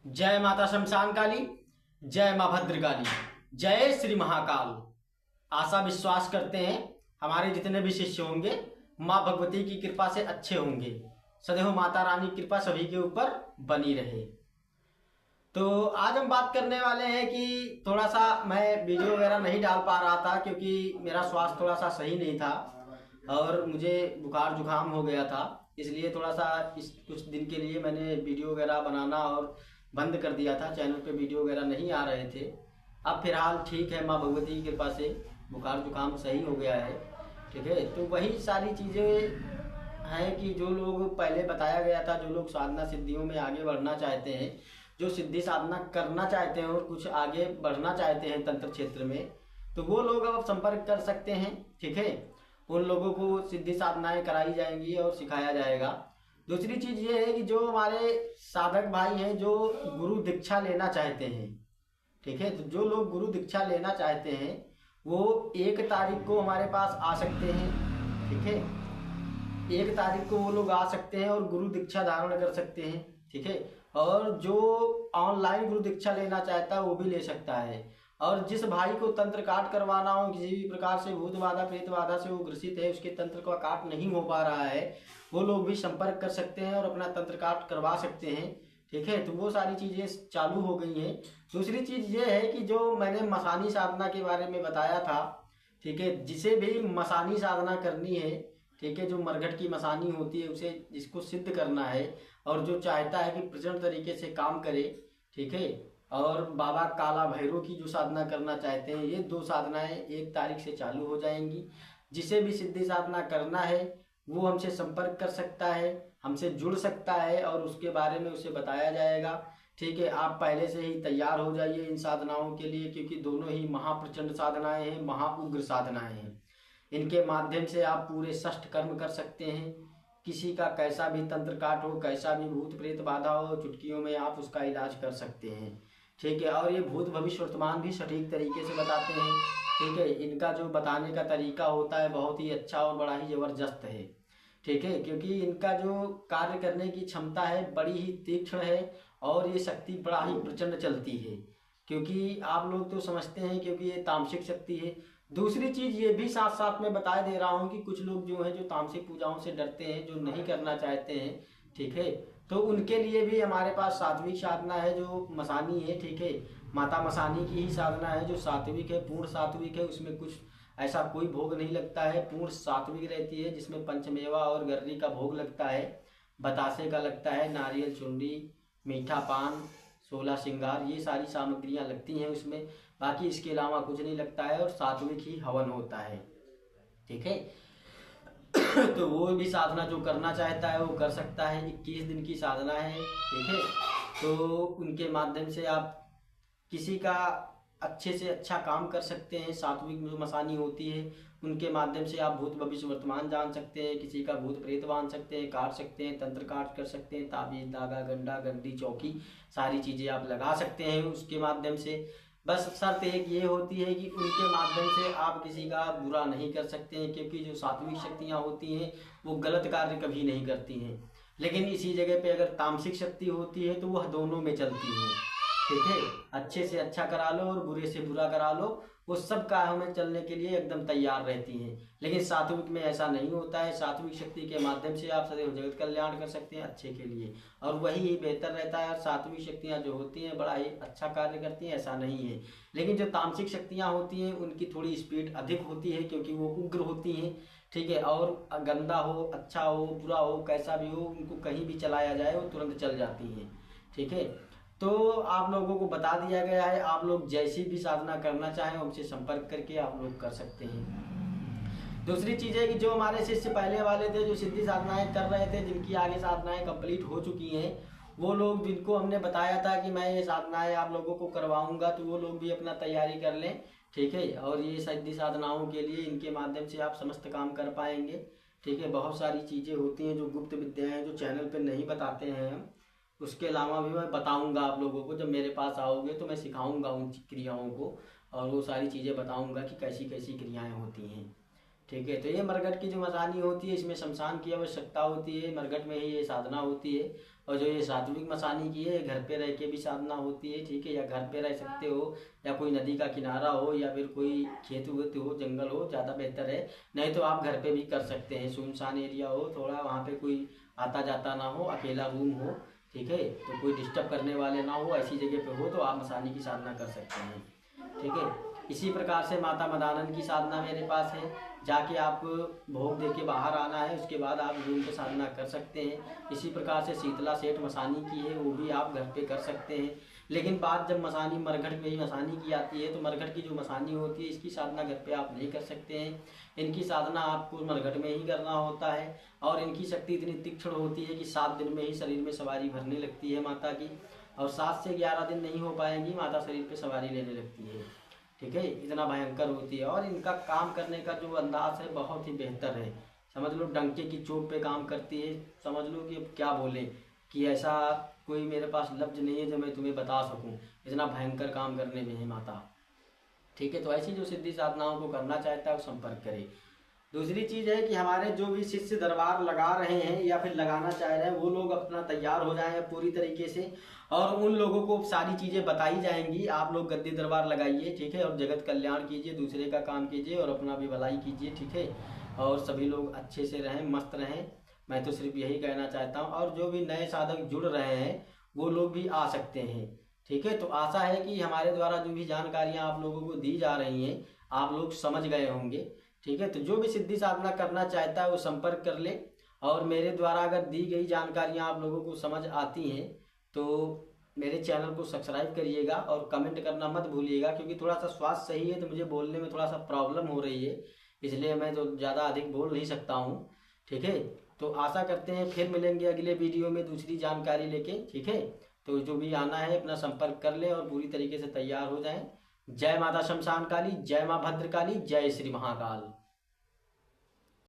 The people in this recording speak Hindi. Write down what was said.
जय माता शमशान काली, जय माँ भद्रकाली, जय श्री महाकाल। आशा विश्वास करते हैं हमारे जितने भी शिष्य होंगे माँ भगवती की कृपा से अच्छे होंगे। सदैव माता रानी की कृपा सभी के ऊपर बनी रहे। तो आज हम बात करने वाले हैं कि थोड़ा सा मैं वीडियो वगैरह नहीं डाल पा रहा था क्योंकि मेरा स्वास्थ्य थोड़ा सा सही नहीं था और मुझे बुखार जुकाम हो गया था, इसलिए थोड़ा सा इस कुछ दिन के लिए मैंने वीडियो वगैरह बनाना और बंद कर दिया था। चैनल पे वीडियो वगैरह नहीं आ रहे थे। अब फिलहाल ठीक है, माँ भगवती की कृपा से बुखार जुकाम सही हो गया है। ठीक है, तो वही सारी चीज़ें हैं कि जो लोग पहले बताया गया था, जो लोग साधना सिद्धियों में आगे बढ़ना चाहते हैं, जो सिद्धि साधना करना चाहते हैं और कुछ आगे बढ़ना चाहते हैं तंत्र क्षेत्र में, तो वो लोग अब संपर्क कर सकते हैं। ठीक है, उन लोगों को सिद्धि साधनाएं कराई जाएंगी और सिखाया जाएगा। दूसरी चीज ये है कि जो हमारे साधक भाई हैं जो गुरु दीक्षा लेना चाहते हैं, ठीक है, तो जो लोग गुरु दीक्षा लेना चाहते हैं वो 1 तारीख को हमारे पास आ सकते हैं। ठीक है, 1 तारीख को वो लोग आ सकते हैं और गुरु दीक्षा धारण कर सकते हैं। ठीक है, और जो ऑनलाइन गुरु दीक्षा लेना चाहता है वो भी ले सकता है। और जिस भाई को तंत्र काट करवाना हो, किसी भी प्रकार से भूत बाधा प्रेत बाधा से वो ग्रसित है, उसके तंत्र का काट नहीं हो पा रहा है, वो लोग भी संपर्क कर सकते हैं और अपना तंत्र काट करवा सकते हैं। ठीक है, तो वो सारी चीज़ें चालू हो गई हैं। दूसरी चीज़ ये है कि जो मैंने मसानी साधना के बारे में बताया था, ठीक है, जिसे भी मसानी साधना करनी है, ठीक है, जो मरघट की मसानी होती है उसे जिसको सिद्ध करना है और जो चाहता है कि प्रचंड तरीके से काम करे, ठीक है, और बाबा काला भैरव की जो साधना करना चाहते हैं, ये 2 साधनाएं 1 तारीख से चालू हो जाएंगी। जिसे भी सिद्धि साधना करना है वो हमसे संपर्क कर सकता है, हमसे जुड़ सकता है और उसके बारे में उसे बताया जाएगा। ठीक है, आप पहले से ही तैयार हो जाइए इन साधनाओं के लिए, क्योंकि दोनों ही महाप्रचंड साधनाएं हैं, महाउग्र साधनाएं हैं। इनके माध्यम से आप पूरे षष्ठ कर्म कर सकते हैं। किसी का कैसा भी तंत्र काट हो, कैसा भी भूत प्रेत बाधा हो, चुटकियों में आप उसका इलाज कर सकते हैं। ठीक है, और ये भूत भविष्य वर्तमान भी सटीक तरीके से बताते हैं। ठीक है, इनका जो बताने का तरीका होता है बहुत ही अच्छा और बड़ा ही जबरदस्त है। ठीक है, क्योंकि इनका जो कार्य करने की क्षमता है बड़ी ही तीक्ष्ण है और ये शक्ति बड़ा ही प्रचंड चलती है। क्योंकि आप लोग तो समझते हैं क्योंकि ये तामसिक शक्ति है। दूसरी चीज ये भी साथ साथ में बता दे रहा हूँ कि कुछ लोग जो है जो तामसिक पूजाओं से डरते हैं, जो नहीं करना चाहते हैं, ठीक है, तो उनके लिए भी हमारे पास सात्विक साधना है जो मसानी है। ठीक है, माता मसानी की ही साधना है जो सात्विक है, पूर्ण सात्विक है। उसमें कुछ ऐसा कोई भोग नहीं लगता है, पूर्ण सात्विक रहती है, जिसमें पंचमेवा और गर्री का भोग लगता है, बतासे का लगता है, नारियल चुंडी, मीठा पान, 16 श्रृंगार, ये सारी सामग्रियां लगती हैं उसमें। बाकी इसके अलावा कुछ नहीं लगता है और सात्विक ही हवन होता है। ठीक है, तो वो भी साधना जो करना चाहता है वो कर सकता है। 21 दिन की साधना है। ठीक है, तो उनके माध्यम से आप किसी का अच्छे से अच्छा काम कर सकते हैं। सात्विक जो मसानी होती है उनके माध्यम से आप भूत भविष्य वर्तमान जान सकते हैं, किसी का भूत प्रेत बांध सकते हैं, काट सकते हैं, तंत्र काट कर सकते हैं, ताबीज धागा गंडा गंडी चौकी सारी चीज़ें आप लगा सकते हैं उसके माध्यम से। बस शर्त एक ये होती है कि उनके माध्यम से आप किसी का बुरा नहीं कर सकते हैं, क्योंकि जो सात्विक शक्तियाँ होती हैं वो गलत कार्य कभी नहीं करती हैं। लेकिन इसी जगह पे अगर तामसिक शक्ति होती है तो वह दोनों में चलती है। ठीक है, अच्छे से अच्छा करा लो और बुरे से बुरा करा लो, वो सब कार्यों में चलने के लिए एकदम तैयार रहती हैं। लेकिन सात्विक में ऐसा नहीं होता है। सात्विक शक्ति के माध्यम से आप सदैव जगत कल्याण कर सकते हैं अच्छे के लिए, और वही बेहतर रहता है। और सात्विक शक्तियाँ जो होती हैं बड़ा ही अच्छा कार्य करती हैं, ऐसा नहीं है। लेकिन जो तामसिक शक्तियाँ होती हैं उनकी थोड़ी स्पीड अधिक होती है, क्योंकि वो उग्र होती हैं। ठीक है, और गंदा हो, अच्छा हो, बुरा हो, कैसा भी हो, उनको कहीं भी चलाया जाए वो तुरंत चल जाती हैं। ठीक है, तो आप लोगों को बता दिया गया है, आप लोग जैसी भी साधना करना चाहें हमसे संपर्क करके आप लोग कर सकते हैं। दूसरी चीज़ है कि जो हमारे शिष्य पहले वाले थे जो सिद्धि साधनाएं कर रहे थे, जिनकी आगे साधनाएं कंप्लीट हो चुकी हैं, वो लोग जिनको हमने बताया था कि मैं ये साधनाएं आप लोगों को करवाऊंगा, तो वो लोग भी अपना तैयारी कर लें। ठीक है, और ये सिद्धि साधनाओं के लिए इनके माध्यम से आप समस्त काम कर पाएंगे। ठीक है, बहुत सारी चीज़ें होती हैं जो गुप्त विद्याएँ हैं जो चैनल पर नहीं बताते हैं हम, उसके अलावा भी मैं बताऊंगा आप लोगों को। जब मेरे पास आओगे तो मैं सिखाऊंगा उन क्रियाओं को और वो सारी चीज़ें बताऊंगा कि कैसी कैसी क्रियाएं होती हैं। ठीक है। तो ये मरघट की जो मसानी होती है, इसमें शमशान की आवश्यकता होती है, मरघट में ही ये साधना होती है। और जो ये सात्विक मसानी की है, घर पे रह के भी साधना होती है, ठीक है। या घर पे रह सकते हो, या कोई नदी का किनारा हो, या फिर कोई खेत वेत हो, जंगल हो, ज़्यादा बेहतर है। नहीं तो आप घर पे भी कर सकते हैं, सुनसान एरिया हो थोड़ा, वहाँ पे कोई आता जाता ना हो, अकेला रूम हो, ठीक है। तो कोई डिस्टर्ब करने वाले ना हो, ऐसी जगह पे हो तो आप मसानी की साधना कर सकते हैं, ठीक है। इसी प्रकार से माता मदानन की साधना मेरे पास है। जाके आप भोग दे के बाहर आना है, उसके बाद आप रूम पे साधना कर सकते हैं। इसी प्रकार से शीतला सेठ मसानी की है, वो भी आप घर पे कर सकते हैं। लेकिन बात जब मसानी मरघट में ही मसानी की आती है, तो मरघट की जो मसानी होती है, इसकी साधना घर पे आप नहीं कर सकते हैं। इनकी साधना आपको मरघट में ही करना होता है। और इनकी शक्ति इतनी तीक्ष्ण होती है कि 7 दिन में ही शरीर में सवारी भरने लगती है माता की। और 7 से 11 दिन नहीं हो पाएंगी, माता शरीर पे सवारी लेने लगती है, ठीक है। इतना भयंकर होती है। और इनका काम करने का जो अंदाज है बहुत ही बेहतर है। समझ लो डंके की चोट पे काम करती है। समझ लो कि अब क्या बोले, कि ऐसा कोई मेरे पास लफ्ज नहीं है जो मैं तुम्हें बता सकूं, इतना भयंकर काम करने में है माता, ठीक है। तो ऐसी जो सिद्धि साधनाओं को करना चाहता है वो संपर्क करे। दूसरी चीज़ है कि हमारे जो भी शिष्य दरबार लगा रहे हैं या फिर लगाना चाह रहे हैं, वो लोग अपना तैयार हो जाएं पूरी तरीके से। और उन लोगों को सारी चीज़ें बताई जाएंगी। आप लोग गद्दी दरबार लगाइए, ठीक है। और जगत कल्याण कीजिए, दूसरे का काम कीजिए और अपना भी भलाई कीजिए, ठीक है। और सभी लोग अच्छे से रहें, मस्त रहें। मैं तो सिर्फ यही कहना चाहता हूँ। और जो भी नए साधक जुड़ रहे हैं वो लोग भी आ सकते हैं, ठीक है। तो आशा है कि हमारे द्वारा जो भी जानकारियाँ आप लोगों को दी जा रही हैं आप लोग समझ गए होंगे, ठीक है। तो जो भी सिद्धि साधना करना चाहता है वो संपर्क कर ले। और मेरे द्वारा अगर दी गई जानकारियाँ आप लोगों को समझ आती हैं तो मेरे चैनल को सब्सक्राइब करिएगा और कमेंट करना मत भूलिएगा। क्योंकि थोड़ा सा स्वास्थ्य सही है तो मुझे बोलने में थोड़ा सा प्रॉब्लम हो रही है, इसलिए मैं तो ज़्यादा अधिक बोल नहीं सकता हूँ, ठीक है। तो आशा करते हैं फिर मिलेंगे अगले वीडियो में दूसरी जानकारी लेके, ठीक है। तो जो भी आना है अपना संपर्क कर लें और पूरी तरीके से तैयार हो जाएं। जय माता शमशान काली, जय माँ भद्रकाली, जय श्री महाकाल।